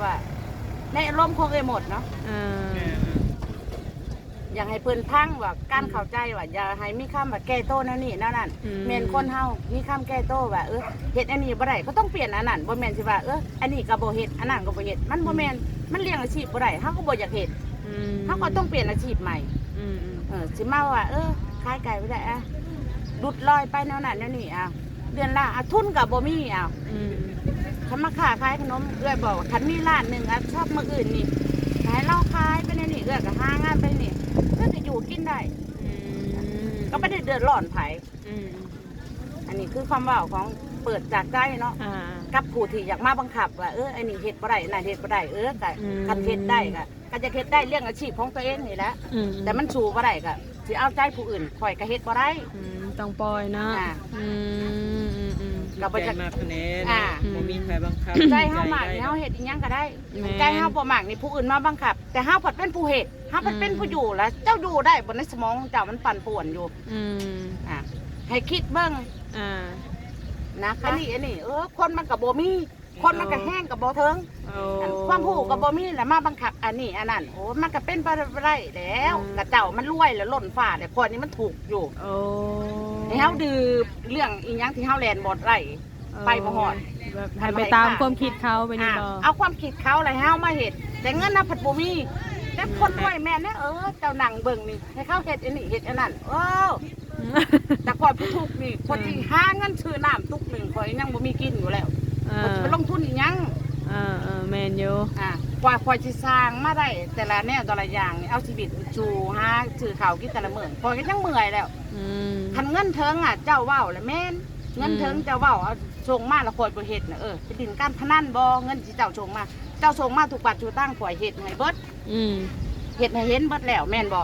ว่าในอารมณ์ของหมดเนาะอยากให้เพิ่นพังว่าการเข้าใจว่าอย่าให้มีคำว่าแก้โต้นั่นนี่นั่นแม่นคนเฮามีคำแก้โต้ว่าเฮ็ดอันนี้บ่ได้ก็ต้องเปลี่ยนอันนั้นบ่แม่นสิว่าอันนี้ก็บ่เฮ็ดอันนั้นก็บ่เฮ็ดมันบ่แม่นมันเลี้ยงอาชีพบ่ได้เฮาก็บ่อยากเฮ็ดเฮาก็ต้องเปลี่ยนอาชีพใหม่สิมาว่าขายไก่บ่ได้ดุดลอยไปแนวนั้นแนวนี้เดือนละทุนก็บ่มีคันมาค้าขายขนมบอกว่าคันมีร้านนึงชอบมื้ออื่นนี่ขายเหล้าขายไปในนี่ก็หางานไปนี่ก็อยู่กินได้ก็ไม่ได้เดือดร้อนไผอันนี้คือความว่าของเปิดจากใจเนาะกับผู้ที่อยากมาบังคับว่าอันนี้เฮ็ดบ่ได้น่ะเฮ็ดบ่ได้ก็คันเฮ็ดได้ก็จะเฮ็ดได้เรื่องอาชีพของตัวเองนี่แหละแต่มันสู้บ่ได้ก็สิเอาใจผู้อื่นข่อยก็เฮ็ดบ่ได้ต้องปล่อยเนาะก็บ่จะมาคะแนนบ่มีใครบังคับใจเฮามากนี่เฮาเฮ็ดอีหยังก็ได้ใจเฮาบ่มากนี่ผู้อื่นมาบังคับแต่เฮาผัดเป็นผู้เฮ็ดเฮาผัดเป็นผู้อยู่แล้วเจ้าอยู่ได้บนในสมองเจ้ามันปั่นป่วนอยู่ให้คิดเบิ่งนะคะอันนี้คนมันก็บ่มีคนมันก็แห้งก็บ่เทิงความผู้ก็บ่มีแล้วมาบังคับอันนี้อันนั้นมันก็เป็นบ่ได้แล้วกระเจ้ามันรวยแล้วล้นฟ้าแต่พอนี้มันถูกอยู่ให้เฮาดื้อเรื่องอีหยังที่เฮาแล่นบ่ได้ไปบ่ฮอดให้ไปตามความคิดเขาไปนี่บ่เอาความคิดเขาเลยเฮามาเฮ็ดแต่เงินน่ะผัดบ่มีแต่คนรวยแม่นเจ้านั่งเบิ่งนี่ให้เขาเฮ็ดอันนี้เฮ็ดอันนั้นแต่ก่อนผู้ทุกนี่คนที่หาเงินซื้อน้ำตุกหนึ่งข่อยยังบ่มีกินอยู่แล้วคนจะไปลงทุนอีหยังแมนอยู่กว่าข่อยสิสร้างมาได้แต่ละแนวแต่ละอย่างนี่เอาชีวิตสู่หาซื้อข้าวกินแต่ละมื้อข่อยก็ยังเมื่อยแล้วคันเงินเทิงเจ้าเว้าแล้วแม่นเงินเทิงเจ้าเว้าเอาส่งมาแล้วข่อยบ่เฮ็ดน่ะจะดินการพนันบ่เงินที่เจ้าส่งมาเจ้าส่งมาทุกบาททุกตังข่อยเฮ็ดให้เบิดเฮ็ดให้เห็นเบิดแล้วแม่นบ่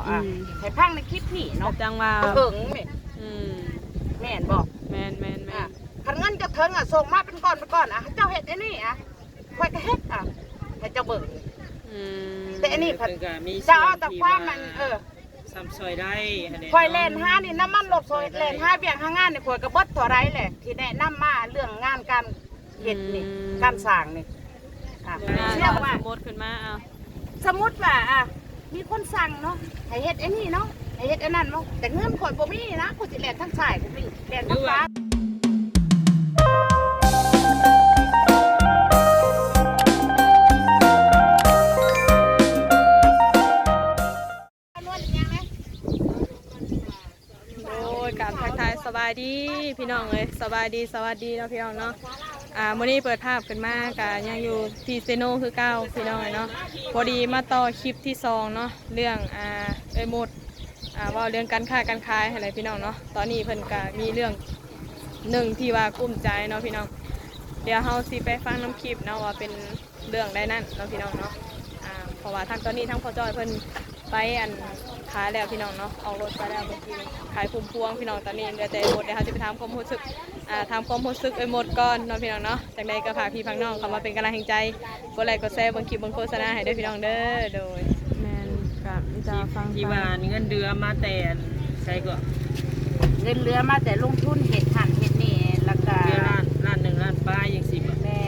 ให้พังในคลิปนี้เนาะจังว่าเถิงแม่นบ่แม่นคันเงินจะเถิงส่งมาเป็นก้อนเจ้าเฮ็ดอันนี้ข่อยก็เฮ็ดให้เจ้าเบิ่งแต่อันนี้เพิ่นเจ้าเอาแต่ความมันซ้ำซอยได้ข่อยแล่นหานี่น้ำมันรถซอยแล่นหาเบี้ยงหางานนี่ข่อยก็เบิดเท่าไรแหละที่แนะนำมาเรื่องงานการเฮ็ดนี่การสร้างนี่เชื่อว่าสมมติขึ้นมาสมมุติว่ามีคนสั่งเนาะให้เฮ็ดไอ้นี่เนาะให้เฮ็ดอันนั้นเนาะแต่เงินข่อยบ่มีนะกูสิแล่นทั้งซ้ายกูมีแล่นทั้งขวาการทักทายสบายดีพี่น้องเลยสบายดีสวัสดีเนาะพี่น้องเนาะมื้อนี้เปิดภาพขึ้นมากะยังอยู่ที่เซโนคือเก้าพี่น้องเลยเนาะพอดีมาต่อคลิปที่2เนาะเรื่องหมดว่าเรื่องการค้าการขายอะไรพี่น้องเนาะตอนนี้เพิ่นก็มีเรื่องหนึ่งที่ว่ากุ้มใจเนาะพี่น้องเดี๋ยวเฮาสิไปฟังน้ำคลิปเนาะว่าเป็นเรื่องใดนั่นเนาะพี่น้องเนาะเพราะว่าทั้งตอนนี้ทั้งพ่อจ้อยเพิ่นไปขายแล้วพี่น้องเนาะเอารถไปแล้วเมื่อกี้ขายพุ่มพวงพี่น้องตอนนี้เดี๋ยวจะหมดเดี๋ยวเขาจะไปทำความรู้สึกทำความรู้สึกหมดก่อนเนาะพี่น้องเนาะจากนั้นก็พาพี่พังน้องเข้ามาเป็นกำลังใจกดไลค์กดแชร์บางคลิปบางโฆษณาให้ด้วยพี่น้องเด้อโดยแมนกับจะฟังที่ว่าเงินเดือนมาแต่ใช่ก็เงินเดือนมาแต่ลงทุนเห็ดหั่นเห็ดนี่แล้วก็ล้าน1 ล้านป้ายยัง10แม่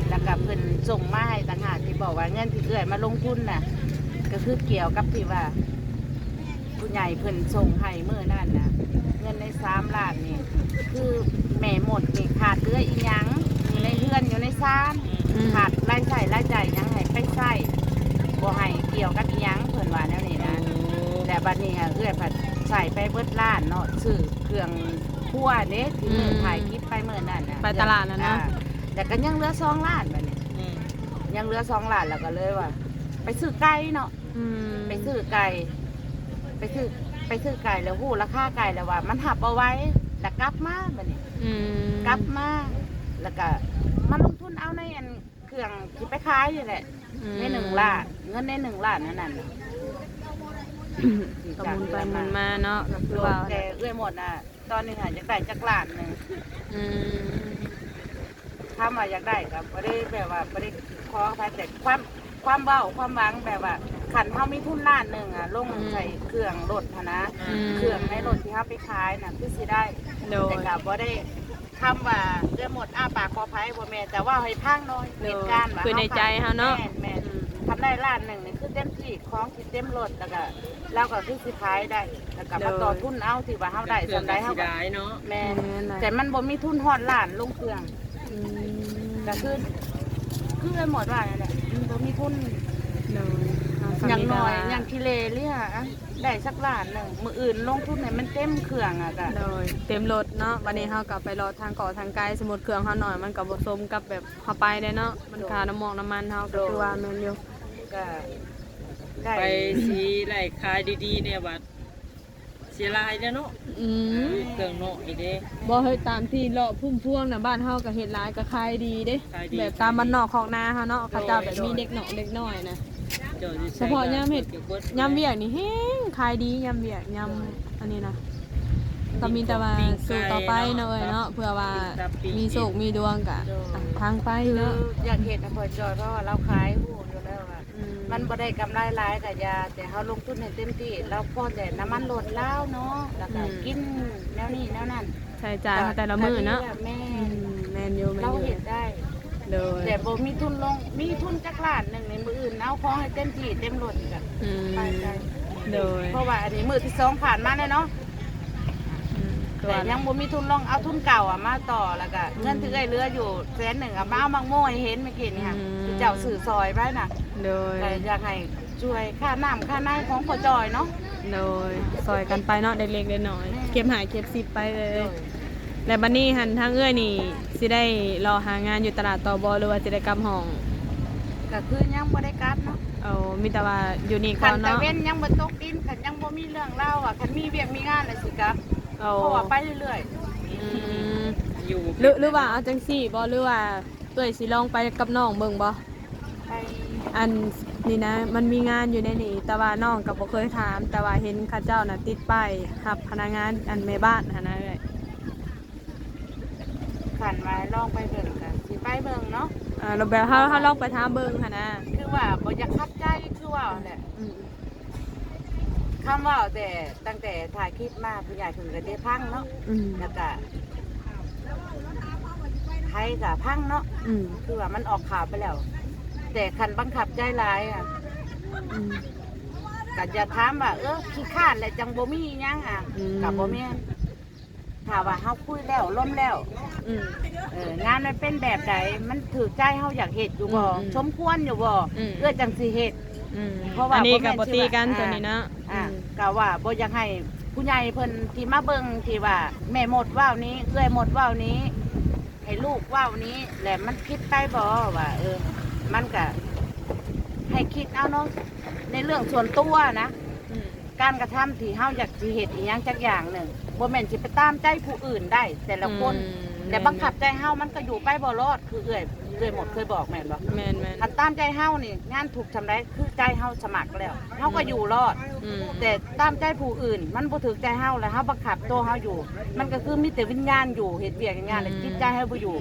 แล้วก็เพิ่นส่งมาให้ต่างหากที่บอกว่าเงินที่มาลงทุนน่ะก็คือเกี่ยวกับที่ว่าผู้ใหญ่เพิ่นส่งให้เมื่อนั่นน่ะเงินใน3 ล้านนี่คือแม่หมดนี่ขาดเหลืออีหยังอยู่ในเรือนอยู่ในซ่านขาดรายจ่ายยังให้ไปใช้บ่ให้เกี่ยวกับอีหยังเพิ่นว่าแนวนี้นะแต่บัดนี้ผัดใส่ไปเบิดล้านเนาะซื้อเครื่องครัวเด้ที่ถ่ายคลิปไปเมื่อนั้นน่ะไปตลาดแล้วนะแต่ก็ยังเหลือ2 ล้านบัดนี้ยังเหลือ2 ล้านแล้วก็เลยว่าไปซื้อไก่เนาะไปซื้อไก่แล้วหู้ราคาไก่แล้วว่ามันหับเอาไว้แล้วกลับมาแบบนี้กลับมาแล้วก็มาลงทุนเอาในเครื่องที่ไปขายอยู่แหละใน1 ล้านเงินใน1 ล้านนั่นก็มุนไปมุนมาเนาะคือว่าแต่หมดตอนนี้อยากได้จักล้านนึงถ้าว่าอยากได้ก็บ่ได้แบบว่าบ่ได้ขอแต่ความเบ้าความหวังแบบว่าขันเขามีทุนล้านนึงลงใส่เครื่องรถนะเครื่องในรถที่เขาไปขายน่ะคือสิได้แต่กับบ่ได้ คำว่าเดือหมดอ้าปากขออภัยบ่แม่นแต่ว่าให้พังน้อยเหตุการณ์ว่า คือในใจเฮาเนาะ แม่นทำได้ล้านหนึ่งนี่คือเต็มที่ของที่เต็มรถแล้วก็เราก็คือสิขายได้แล้วก็มาต่อทุนเอาที่ว่าเฮาได้สำได้เฮา ก็ได้เนาะ แม่นแต่มันบ่มีทุนฮอดล้านลงเครื่อง อืม ก็คือหมดว่านั่นแหละมันบ่มีทุน โดย อย่างน้อยอย่างกิเลเลี่ยอะได้สักล้านหนึ่งมืออื่นลงทุนให้มันเต็มเครื่องอ่ะก็ โดยเต็มรถเนาะวันนี้เฮากลับไปรอทางเกาะทางไกลสมมุติเครื่องเฮาหน่อยมันก็บ่สมกับแบบเฮาไปได้เนาะมันค่าน้ำมันเฮาก็คือว่าแม่นอยู่ ก็ได้ ไปสีไหลขายดีๆเนี่ยบัดเสียรายแล้วเนาะ อืม เครื่องเนาะอีเด้ บ่เฮ็ดตามที่เลาะพุ่มพวงน่ะบ้านเฮาก็เฮ็ดหลายก็ขายดีเด้ ขายดี แบบตามบ้านนอกของนาเฮาเนาะเขาเจ้าแบบมีเด็กน้อยนะ เจ้าสิใช้ เฉพาะยามเฮ็ด ก็บบิด ยามเวียกนี่แฮงขายดียามเวียกยามอันนี้นะก็มีแต่ว่าสู่ต่อไปเนาะเอ้ยเนาะเพื่อว่ามีโชคมีดวงก็ทางไป คือ เนาะ อยากเห็นอำเภอจอยเพราะว่าเราขายหูอยู่แล้วว่า อืม มันบ่ได้กำไรหลายกับยาแต่เขาลงทุนให้เต็มที่เราพอแต่น้ำมันลดแล้วเนาะแล้วก็กินแนวนี้แนวนั้น ใช้จ่ายเขาแต่ละมื้อเนาะ แม่ อืมแม่นอยู่แม่น เรา อยู่ เห็นได้ โดย แต่บ่มีทุนลงมีทุนจักล้านหนึ่งในมืออื่นเอาของให้เต็มที่เต็มรถกัน อืม ไปได้ โดย เพราะว่าอันนี้มือที่สองผ่านมาเลยเนาะ อืมก็ แต่ ว่า ยังบ่มีทุนลงเอาทุนเก่าอ่ะมาต่อแล้วก็เงินที่เอ้ยเหลืออยู่100,000อ่ะมาเอามังโม่ให้เห็นเมื่อกี้นี่ค่ะที่เจ้าสื่อซอยไว้น่ะ โดย แต่อยากให้ช่วยค่าน้ำค่าน้ำของพ่อจอยเนาะ โดยซอยกันไปเนาะเด็กๆน้อยๆเก็บหายเก็บสิบไปเลย และบัดนี้หันทางเอื้อยนี่สิได้รอหางานอยู่ตลาดตบหรือว่าสิได้กลับห้อง ก็คือยังบ่ได้กลับเนาะ เอามีแต่ว่าอยู่นี่ก่ คั อน น ตะ เนาะ เว้นยังบ่ตกดินคันยังบ่มีเรื่องเล่าอ่ะคันมีเวียกมีงานอะไรสิกลับ เอา เพราะว่าไปเรื่อย อืม อยู่ หรือว่าเอาจังซี่บ่หรือว่าเอื้อยสิลองไปกับน้องเบิ่งบ่ ๆไป อันนี่นะมันมีงานอยู่ในนี่แต่ว่าน้องก็บ่เคยถาม แต่ว่าเห็นเข้าเจ้าน่ะติดป้ายรับพนักงานอันแม่บ้านหั่นนะเอ้ย ขันไว้ลองไปเบิ่งกันสิไปเบิ่งเนาะ เราแบบเฮาลองไปถามเบิ่งหั่นนะ คือว่าบ่อยากคัดใจคือว่าแหละ อืม คำว่าแต่ตั้งแต่ถ่ายคลิปมาผู้ใหญ่เพิ่นก็ได้พังเนาะ อืม แล้วก็ไทยก็พังเนาะ อืม คือว่ามันออกข่าวไปแล้ว แต่คันบังคับใจหลายอ่ะ อืม ก็จะถามว่าขี้ข้านและจังบ่มีหยังอ่ะ อืม ก็บ่แม่นถ้าว่าเฮาคุยแล้วล้มแล้ว อืม งานมันเป็นแบบใดมันถือใจเฮาอยากเฮ็ดอยู่บ่ อืม สมควรอยู่บ่ อืม จังสิเฮ็ด อืม เพราะว่า อันนี้ บ่แม่ กับ น ปตีกัน สิว่า ตัวนี้นะ ก็ว่าบ่อยากให้ผู้ใหญ่เพิ่นที่มาเบิ่งที่ว่าแม่หมดว่าวนี้เอื้อยหมดว่าวนี้ ให้ลูกว่าวนี้แหละมันคิดไปบ่ว่ามันก็ให้คิดเอาเนาะในเรื่องส่วนตัวนะ อืม การกระทำที่เฮาอยากสิเฮ็ดอีหยังจักอย่างหนึ่งบ่แม่นสิไปตามใจผู้อื่นได้ แต่ละคน อืม แต่บังคับใจเฮามันก็อยู่ไปบ่รอดคือเอื้อยหมดเคยบอกแม่นบ่ แม่นแม่น คันตามใจเฮานี่งานถูกทำได้คือใจเฮาสมัครแล้วเฮาก็อยู่รอด อืม แต่ตามใจผู้อื่น มันบ่ถูกใจเฮาแล้วเฮาบังคับตัวเฮาอยู่ มันก็คือมีแต่วิญญาณอยู่เฮ็ดเวียกงานแล้วจิตใจเฮาบ่อยู่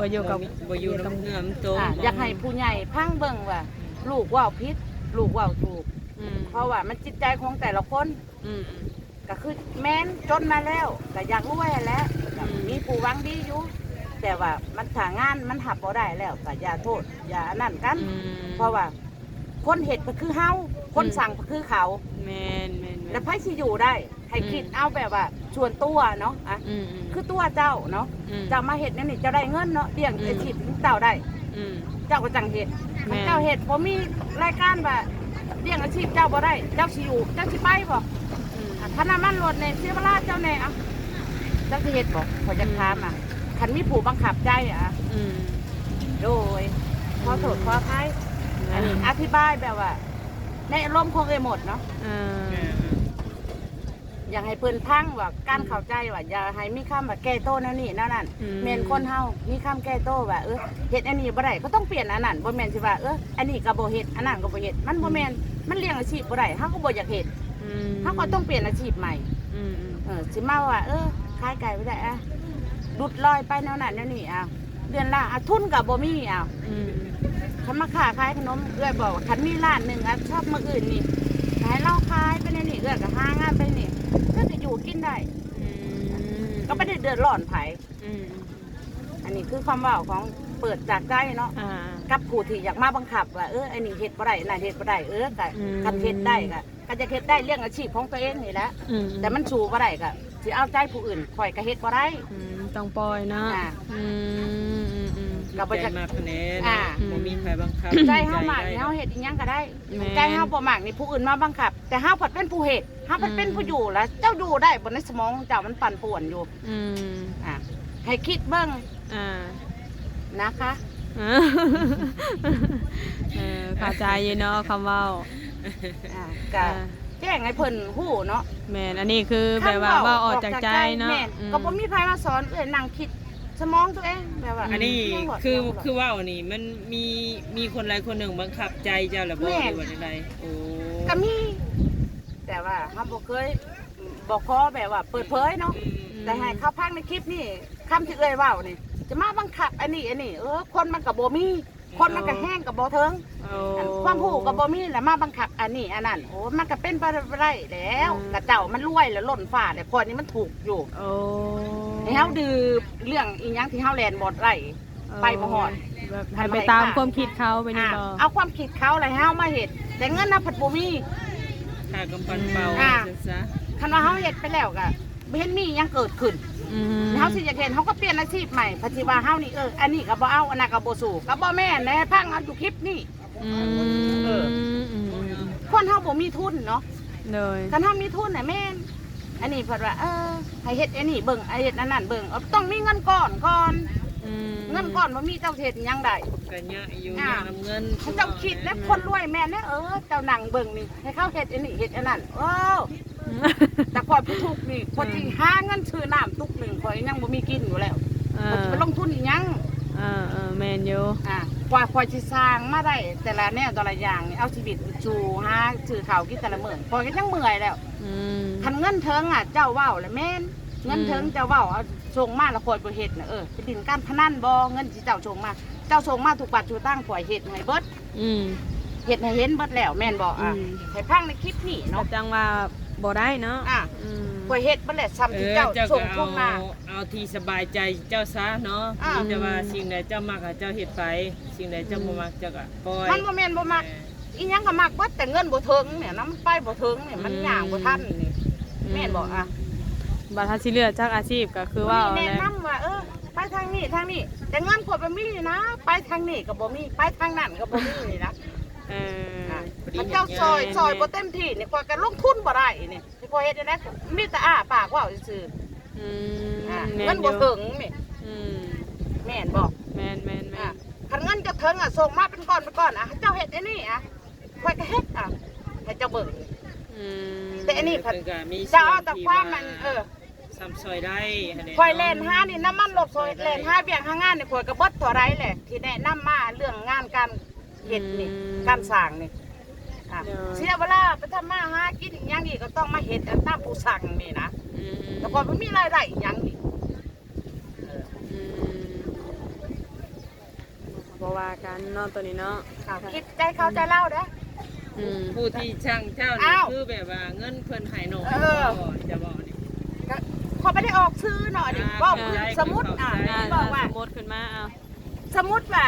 บ่อยู่กับบ่อยู่น้ำเนื้อมโต อยากให้ผู้ใหญ่พังเบิ่งว่า ลูกเว้าผิดลูกเว้าถูก อืม เพราะว่ามันจิตใจของแต่ละคน อืม ก็คือแม้นจนมาแล้วก็อยากรวยแหล้ว อืม มีผู้หวังดีอยู่ แต่ว่ามันถ้างานมันหับบ่ได้แล้วก็อย่าโทษ อย่าอันนั้นกัน อืม เพราะว่า คนเฮ็ดก็คือเฮาคนสั่งก็คือเขา แม่นแม่น แล้วไผสิอยู่ได้ ให้คิดเอาแบบว่าส่วนตัวเนาะอ่ะ อืม คือตัวเจ้าเนาะ อืม เจ้ามาเฮ็ดนั่นนี่เจ้าได้เงินเนาะเลี้ยง อืม อาชีพของเจ้าได้ อืม เจ้าก็จังเฮ็ด แม่น เจ้าเฮ็ดบ่มีรายการว่าเลี้ยงอาชีพเจ้าบ่ได้ เจ้าสิอยู่เจ้าสิไปบ่ อืม ถ้าน้ำมันรถเนี่ยเสียเวลาเจ้าแน่อะเจ้าสิเฮ็ดบ่ขอจะถามอ่ะคันมีผู้บังคับใจอ่ะ อืม โดยขอโทษขออภัยอันนี้อธิบายแบบว่า ในอารมณ์ของเอ้ยหมดเนาะ อ่า อยากให้เพิ่นพังว่าการเข้าใจว่าอย่าให้มีคำว่าแก้โต้นั่นนี่นั่นแม่นคนเฮามีคำแก้โต้ว่าเฮ็ดอันนี้บ่ได้ก็ต้องเปลี่ยนอันนั้นบ่แม่นสิว่าอันนี้ก็บ่เฮ็ดอันนั้นก็บ่เฮ็ดมันบ่แม่นมันเลี้ยงอาชีพบ่ได้เฮาก็บ่อยากเฮ็ด อืม เฮาก็ต้องเปลี่ยนอาชีพใหม่ อืมอืม สิมาว่าขายไก่บ่ได้ดุดลอยไปแนวนั้นแนวนี้เดือนละทุนก็บ่มีอืม คันมาค้าขายขนมเอื้อยบอกว่าคันมีร้านหนึงชอบมื้ออื่นนี่ให้เราขายไปในนี่เอื้อยก็หางานไปนี่ก็จะอยู่กินได้ อืม ก็ไม่ได้เดือดร้อนไผ อืม อันนี้คือความเว้าของเปิดจากใจเนาะ อ่า กับผู้ที่อยากมาบังคับว่าอันนี้เฮ็ดบ่ได้น่ะเฮ็ดบ่ได้ก็ อืม คันเฮ็ดได้ก็จะเฮ็ดได้เรื่องอาชีพของตัวเองนี่แหละ อืม แต่มันสู่บ่ได้ก็สิเอาใจผู้อื่นข่อยก็เฮ็ดบ่ได้ ต้องปล่อยเนาะ อ่า อืม ก็บ่ ใจ จะ มากคะแนน อ่า บ่มีใครบังคับ ใจเฮามัก ได้ เฮาเฮ็ดอีหยังก็ได้ แม่น ใจเฮาบ่มักนี่ผู้อื่นมาบังคับ แต่เฮาผัดเป็นผู้เฮ็ดเฮาผัดเป็นผู้อยู่แล้วเจ้าอยู่ได้บ่ในสมองเจ้ามันปั่นป่วนอยู่ อืม อ่ะให้คิดเบิ่ง อ่า นะคะ เข้าใจอยู่เนาะคำเว้า อ่ะก็แจ้งให้เพิ่นฮู้เนาะ แม่นอันนี้คือแบบว่าเว่าออกจากใจเนาะ แม่ก็บ่มีใครมาสอนนั่งคิดสมองตัวเองแบบว่า อันนี้ ยังบ่ คือว่าวนี่มันมีคนใดคนหนึ่งบังคับใจเจ้าหรือบ่หรือว่าใดโอ้ ก็มี แต่ว่าเฮาบ่เคยบ่ขอแบบว่าเปิดเผยเนาะ แต่ให้เขาพักในคลิปนี่คำที่เอ่ยเว่านี่จะมาบังคับอันนี้คนมันกับโบมีคนมันก็แห้งกับโบเทิง โอ้ ความผูกกับโบมีแล้วมาบังคับอันนี้อันนั้นโอ้มันก็เป็นไปได้แล้วกระเจ้ามันรวยแล้วหล่นฟ้าแต่คนนี้มันถูกอยู่ โอ้ ให้เฮาดื้อเรื่องอีหยังที่เฮาแลนบดไร ไปบ่ฮอด แบบให้ไปตามความคิดเขาไปนี่บ่ เอาความคิดเขาอะไรเฮามาเฮ็ดแต่เงินน่ะผัดบ่มี ค่ากำปั้นเป่า อ่า จังซะ คันว่าเฮาเฮ็ดไปแล้วก็บ่เห็นมีหยังเกิดขึ้น อืม เฮาสิอยากเห็นเฮาก็เปลี่ยนอาชีพใหม่ปฏิว่าเฮานี่อันนี้ก็บ่เอาอันนั้นก็บ่สู้ก็บ่แม่นแน่พังเอาอยู่คลิปนี่ อืม เออ อืม คนเฮาบ่มีทุนเนาะ เลย คันเฮามีทุนน่ะแม่นอันนี้เพิ่นว่าให้เฮ็ดอันนี้เบิ่งเฮ็ดอันนั้นเบิ่งต้องมีเงินก่อน อืม เงินก่อนบ่มีเจ้าเฮ็ดหยังได้ ก็ยะอยู่ อ่า ยะนำเงิน เจ้าคิดแล้วคนรวยแม่นเด้เจ้านั่งเบิ่งนี่ให้เขาเฮ็ดอันนี้เฮ็ดอันนั้นโอ้แต่ก่อนผู้ทุกข์นี่คนที่หาเงินซื้อน้ำตุกหนึงข่อยยังบ่มีกินอยู่แล้ว เอ ข่อย อ สิไปลงทุนอีหยัง แมนอยู่ กว่าคอยสิสร้างมาได้แต่ละแนวแต่ละอย่างนี่เอาชีวิตจูหาซื้อข้าวกินแต่ละมื้อคอยก็ยังเมื่อยแล้ว อืม คันเงินเทิงเจ้าเว้าแล้วแม่นเงินเทิงเจ้าเว้าเอาส่งมาแล้วคอยบ่เฮ็ดน่ะจะดินการพนันบ่เงินที่เจ้าส่งมาเจ้าส่งมาทุกบาททุกตั้งข่อยเฮ็ดให้เบิด อืม เฮ็ดให้เห็นเบิดแล้วแม่นบ่ อืม ให้พังในคลิปนี้ ก็ เนาะ จังว่าบ่ได้เนาะ อืมข่อยเฮ็ดเบิดแล้วซ้ำที่เจ้า เจ้า ส่ ก็ งทุนมา เอาที่สบายใจเจ้าซะเนาะ อ่า แต่ว่าสิ่งใดเจ้ามักอะเจ้าเฮ็ดไปสิ่งใดเจ้าบ่มักเจ้าก็ปล่อย มันบ่แม่นบ่มักอีหยังก็มักเบิดแต่เงินบ่ถึงเนี่ยน้ำไปบ่ถึงเนี่ยมันย่างบ่ทันนี่แม่นบ่บัดทันสิเลือกจากอาชีพก็คือว่า แนะนำว่าไปทางนี้แต่เงินขวดบ่มีนะ ไปทางนี้ก็บ่มีไปทางนั้นก็บ่มีนี่นะ เออ ถ้าเจ้าซอยบ่เต็มที่นี่ขวดก็ลงทุนบ่ได้นี่ที่ขวดเฮ็ดได้มีแต่ปากเว้าซื่อ อืม ๆ แม่ เงิน นอ บ่ ยู่ ถึงนี่ อืม แม่นบ่ แม่นแม่นแม่น คันเงินจะถึงส่งมาเป็นก้อนเจ้าเฮ็ดอันนี้ขวดก็เฮ็ดให้เจ้าเบิ่ง อืม แต่อันนี้ เพิ่นก็มี เจ้าเอาแต่ความมันซ้ำซอยได้หั่นแหละ คอยแลนห้านี่น้ำมันลดซอยแลนห้าเบี่ยงห้างานนี่คอยกระเบิดตัวไรแหละที่แนะนำมาเรื่องงานการเห็ดนี่การสร้างนี่เสียเวลาไปทำมาหากินอีกอย่างนี้ก็ต้องมาเห็ดตามผู้สั่งนี่นะ อืม แต่ก่อนมันมีรายได้อีกอย่างนี้ อืมบ่ว่ากันเนาะตัวนี้เนาะ คิดใจเขาใจเล่าเด้อ อืม ผู้ที่ช่างเจ้านี่ อ้าว คือแบบว่าเงินเพิ่นให้น้อย เออ จะบอกนี่ พอไม่ได้ออกชื่อหน่อยดิว่าสมมติบอกว่า สมมติขึ้นมาเอา สมมติว่า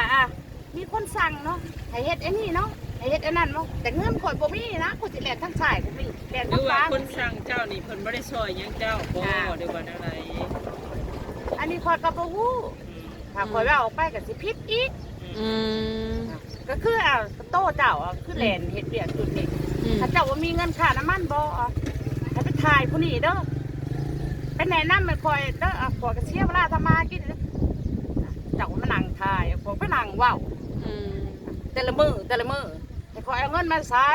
มีคนสั่งเนาะให้เฮ็ดไอ้นี่เนาะให้เฮ็ดไอ้นั่นเนาะแต่เงินข่อยบ่มีนะกูสิแลนทั้งสายกูมีแลน หรื ทั้ อง ว่า ฟ้า คนสั่งเจ้านี่เพิ่นบ่ได้ช่วยหยังเจ้าบ่หรือว่าอะไร อันนี้ข่อยก็บ่ฮู้ถ้าข่อยว่าออกไปก็สิผิดอีก อืม ก็คือโตเจ้าคือแลนเฮ็ดเวียกจุดนี้ อืม ถ้าเจ้าว่ามีเงินค่าน้ำมันบ่ให้ไปถ่ายผู้นี้เด้อไปแนะนำให้ข่อยเด้อข่อยก็เสียเวลาทำมากินเด้อเจ้ามานั่งถ่ายข่อยไปนั่งเว้า อืม แต่ละมื้อให้ข่อยเอาเงินมาใส่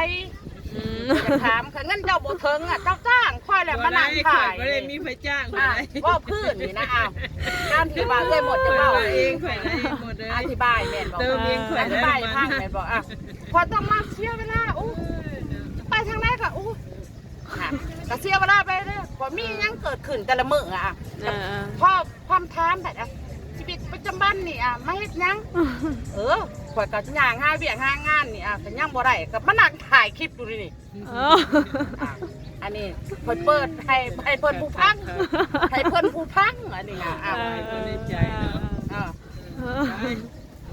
อืม จะถามค่ะเงินเจ้าบ่ถึงเจ้าจ้างข่อยแหละมานั่งถ่าย บ่ได้มีไฟจ้างบ่ อ่ะ ได้ ว่าพื้นนี่นะการที่ว่าเอ้ยหมดจะเว้า เองข่อยได้หมดเลย อธิบายแม่นบอก เติมเองข่อย อ ได้ ธิบาย มัน พังแม่นบอกพอต้องมาเสียเวลาไปทางไหนก็ก็เสียเวลาไปเด้อพอมีหยังเกิดขึ้นแต่ละมื้อพอความถามแบบชีวิตประจำวันนี่มาเฮ็ดหยังข่อยก็ย่างหาเวียกหางานนี่ก็ยังบ่ได้ก็มานั่งถ่ายคลิปดูนี่ อันนี้เพิ่นเปิดให้เพิ่นผู้พังให้เพิ่นผู้พังอันนี้ เพิ่นในใจเนาะ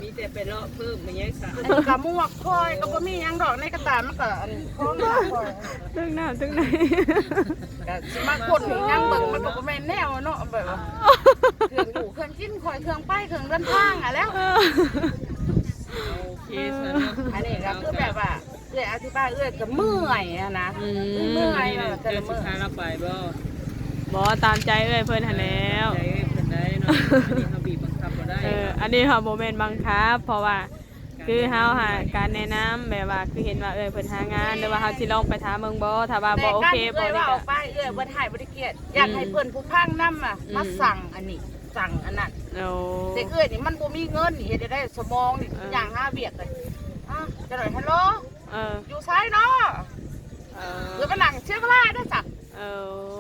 มีแต่ไปเลาะเพิ่มมันยังสา อันนี้ก็หมวกคอยก็บ่มีหยังดอกในกระตามันก็อันของหน้าคอย ตึกหน้าตึกไหน ก็สิมาคนนี่ยังเบิ่งมันก็บ่แม่นแนวเนาะแบบว่าเครื่องอยู่เครื่องกินคอยเครื่องไปเครื่องเดินทางอ่ะแล้ว โอเคซะเนาะ อันนี้ก็คือแบบว่าเอื้อยอธิบายเอื้อยก็เมื่อยอะนะเมื่อยแบบแต่ เดือ ละ นสุ มื้ ด อ ท้ายเราไปบ่ บ่ตามใจเอ้ยเพิ่นหันแล้ว ใจเพิ่นได้เนาะอันนี้เขาบีบบังคับบ่ได้ อันนี้ค่ะโมเมนต์บังคับเพราะว่าคือเฮาหาการแนะนำแบบว่าคือเห็นว่าเอ้ยเพิ่นหางานหรือว่าเฮาสิลองไปถามเมืองบ่ถ้าว่าบ่โอเค แต่ บ่ การ นี่ ว่าอ ก็ อกไปเอื้อยบ่ถ่ายบ่ได้เกลียดอยากให้เพิ่นผู้พังนำอ่ะมาสั่งอันนี้สั่งอันนั้น โอ้ แต่เอื้อยนี่มันบ่มีเงินนี่เฮ็ดได้สมองนี่อย่างหาเวียกเลยจะหน่อยฮัลโหล เออ อยู่ซ้ายเนาะ เอ หรือมานั่งเชื่อก็ได้ได้จ้ะ เออ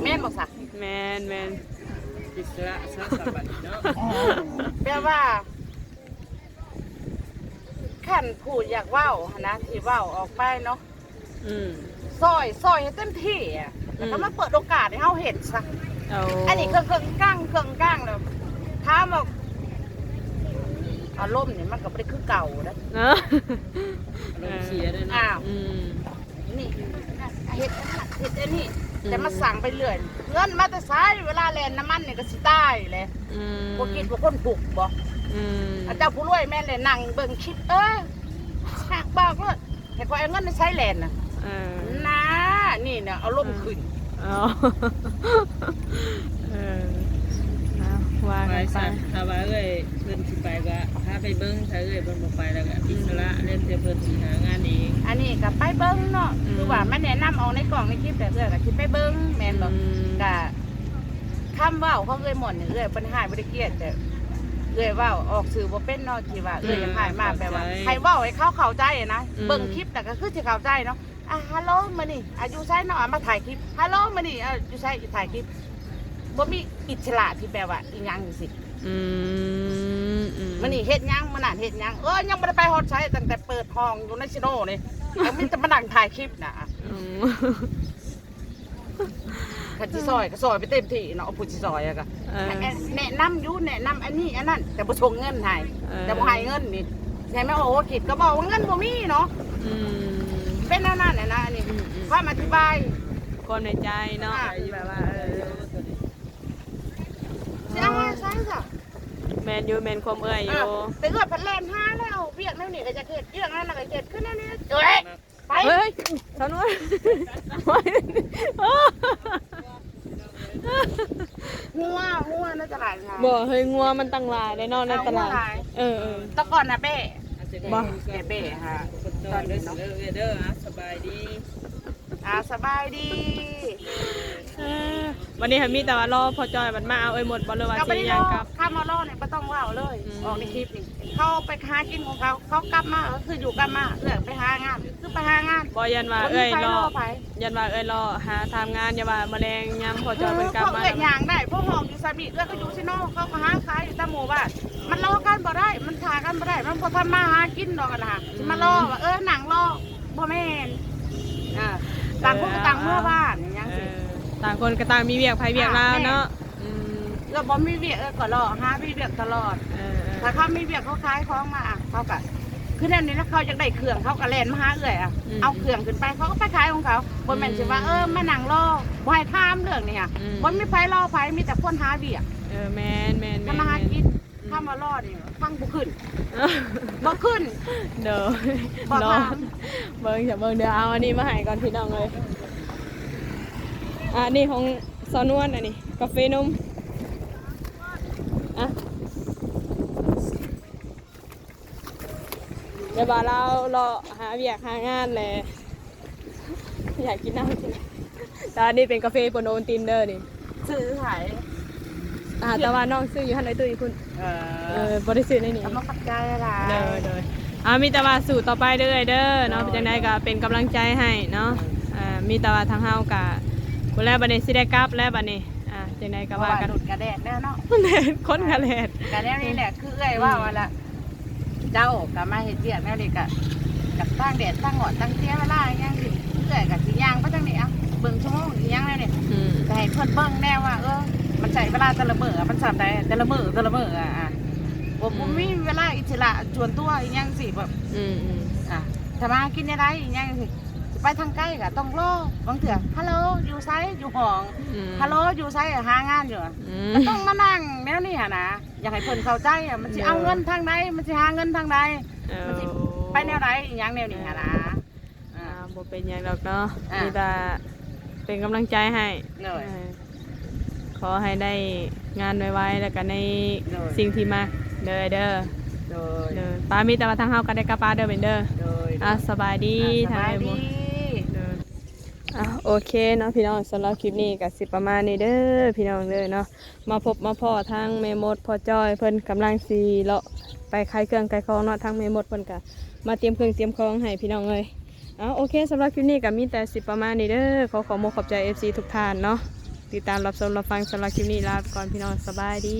แม่นบ่ซะ แม่น อิสระซะสบัดเนาะ แปลว่าขันพูดอยากเว้าหั่นนะที่เว้าออกไปเนาะ ซอยให้เต็มที่อ่ะแล้วก็มาเปิดโอกาสให้เฮาเห็นซะ เอา อันนี้เครื่องก้างแล้วถ้ามว่าอารมณ์นี่มันก็บ่ได้คือเก่านะ เนาะ ลงเสียด้วยนะ อ้าว อืม นี่เฮ็ดอันนี้แต่มาสั่งไปเรื่อยเงินมาแต่ซ้ายเวลาแล่นน้ำมันนี่ก็สิตายเลย อืม บ่คิดว่าคนถูกบ่ อืม เจ้าผู้รวยแม่นเลยนั่งเบิ่งคลิปหักบอกเลยให้ขอยเอาเงินไปใช้แลนน่ะ เออ นะนี่เนี่ยเอารมณ์ขึ้น เอาเออเอาว่า ไป กันไป ซะถ้าว่าเอ้ยเพิ่นสิไปก็พาไปเบิ่งถ้าเอ้ยเพิ่นบ่ไปแล้วก็อิสระเล่นแต่เพิ่นสิหางานเอง อันนี้ก็ไปเบิ้งเนาะคือว่ามันแนะนำเอาในกล่องในคลิปแต่เอื้อยก็สิไปเบิ้งแม่นบ่ก็คำเว้าเขาเอื้อยหม่อนเนี่ยเอื้อยเพิ่นหายบ่ได้เกลียดแต่เอื้อยเว้าออกสื่อบ่เป็นเนาะที่ว่าเอื้อยยังหายมาแบบว่าใครเว้าให้เขาเข้าใจอะนะเบิ่งคลิปแต่ก็คือสิเข้าใจเนาะฮัลโหลมื้อนี้อยู่ไสเนาะมาถ่ายคลิปฮัลโหลมื้อนี้อยู่ไสถ่ายคลิปบ่มีอิสระที่แบบว่าอีหยังจังซี่ อืม มื้อนี้เฮ็ดหยังมื้อนั้นเฮ็ดหยังยังบ่ได้ไปฮอดไสตั้งแต่เปิดห้องอยู่ในซิโนนี่ยังมีแต่มานั่งถ่ายคลิปน่ะ อืม คันสิซอยก็ซอยไปเต็มที่เนาะเอาผู้สิซอยอะก็ เออ แนะนำอยู่แนะนำอันนี้อันนั้นแต่บ่ชงเงินให้แต่บ่ให้เงินนี่ใช่ไหมโอ้คิดก็บอกว่าเงินบ่มีเนาะ อืม เป็นแนวนั้นน่ะนะอันนี้ความอธิบาย ความในใจเนาะแบบว่าสิเอาไว้ใช้ซะ แมนยูแมนความเอ้ยอยู่ แต่เอื้อพันแล่นหาแล้วเวียกแนวนี้ก็จะเฮ็ดเรื่องนั้นน่ะก็เฮ็ดขึ้นแนวนี้เอ้ยไป เฮ้ยสนุน งัวในตลาดค่ะ บ่เฮ้ยงัวมันตั้งหลายเลยเนาะในตลาดเออ แต่ก่อนน่ะเป้ บ่ เป้ฮะ ตอนนี้เนาะเด้อสบายดี สบายดี วันนี้มีแต่ว่ารอพอจอยมันมาเอาหมดบ่เลยว่า ก็ไม่ สิ ได้ ยั รง อ กับ ข้ามมาล่อเนี่ยไม่ต้องว่าวเลยออกในคลิปนี่เขาไปหากินของเขากลับมาก็คืออยู่กลับมาเลือกไปหางานคือไปหางาน บ่ยันว่าเอ้ยรอ ไป ยันว่าเอ้ยรอหาทำงานอย่าว่าแมลงยำพอจอยเพิ่นกลับ พวก มา เกิดอย่างได้พวกหองอยู่ซาบิเลือกก็อยู่ที่นอกเขาก็หาขายอยู่ตามหมู่บ้านมันรอกันบ่ได้มันถ่ากันบ่ได้มันพอทำมาหากินดอกกันนะมารอว่าหนังรอบ่แม่นต่างคนก็ต่างเมื่อบ้านอย่างเงี้ยสิ ต่างคนก็ต่างมีเวียกไผเวียกลาวเนาะ เราบ่มีเวียกก็รอหามีเวียกตลอดถ้าเขามีเวียกเขาขายของมาเขาก็คือแนวนี้นะเขาอยากได้เครื่องเขาก็แล่นมาหาเอื้อยเอาเครื่องขึ้นไปเขาก็ไปขายของเขาบ่แม่นสิว่ามานั่งรอบ่ให้ถามเรื่องนี้ค่ะบ่มีไผรอไผมีแต่คนหาเวียก แม่น ถ้ามาหากินถ้ามารอนี่ฟังบ่ขึ้นบ่ขึ้น เด้อ บ่ รอ ถาม เบิ่งจะเบิ่งเดี๋ยวเอาอันนี้มาให้ก่อนพี่น้องเลยอันนี้ของซอนวนอันนี้กาแฟนมอ่ะเดี๋ยวบ่าเรารอหาเวียกหางานแหละอยากกินน้ำแต่อันนี้เป็นกาแฟโปรโนตินเดอร์นี่ ซื้อขาย แต่ว่าน้องซื้ออยู่ข้างในตู้อีกคุณบริสุทธิ์ในนี้ เอามาปักใจอะไร เด้อมีแต่ว่าสู่ต่อไปเด้อเด้อเนาะเป็นจังไดก็เป็นกำลังใจให้เนาะมีแต่ว่าทางเฮากะคนแรกบัดนี้สิได้กลับแล้วบัดนี้จังไดก็ว่ากัน ดุดกระแดดแล้วเนาะ คนกะแลด กระแดดนี่แหละคือเอ้ยว่าว่าละเจ้าก็มาเฮ็ดเวียกแม่นี่ก็กับตั้งแดดตั้งหอดตั้งเตี้ยเวลาอย่างสิเอ้ยก็สิย่างไปจังนี้เบิ่งชั่วโมงสิย่างแล้วนี่แต่ให้เพิ่นเบิ่งแน่ว่ามันใช้เวลาแต่ละมื้อมันสำได้แต่ละมื้อ ผมมีเวลาอิสระชวนตัวอีกอย่างสิแบบ อืม ถ้ามากินอะไรอีกอย่างสิไปทางใกล้ก็ต้องรอบางเถื่อฮัลโหลอยู่ไซอยู่ห้องฮัลโหลอยู่ไซหางานอยู่ก็ต้องมานั่งแนวนี้นะอยากให้เพิ่นเข้าใจมันสิเอาเงินทางใดมันสิหาเงินทางใดมันสิไปแนวใดอีกอย่างแนวนี้นะบ่เป็นหยังดอกเนาะมีแต่เป็นกำลังใจให้ขอให้ได้งานไวๆแล้วก็ในสิ่งที่มาเด้อป้ามีแต่ว่าทางเฮาก็ได้กับป้าเด้อเป็นเด้อสบายดีทางไอ้บ่โอเคเนาะพี่น้องสำหรับคลิปนี้ก็สิประมาณนี้เด้อพี่น้องเด้อเนาะมาพบมาพ่อทางแม่มดพ่อจ้อยเพิ่นกำลังสิเลาะไปขายเครื่องขายของเนาะทางแม่มดเพิ่นก็มาเตรียมเครื่องเตรียมของให้พี่น้องเลยโอเคสำหรับคลิปนี้ก็มีแต่สิประมาณนี้เด้อขอขอบใจ FC ทุกท่านเนาะติดตามรับชมรับฟังสำหรับคลิปนี้ลาไปก่อนพี่น้องสบายดี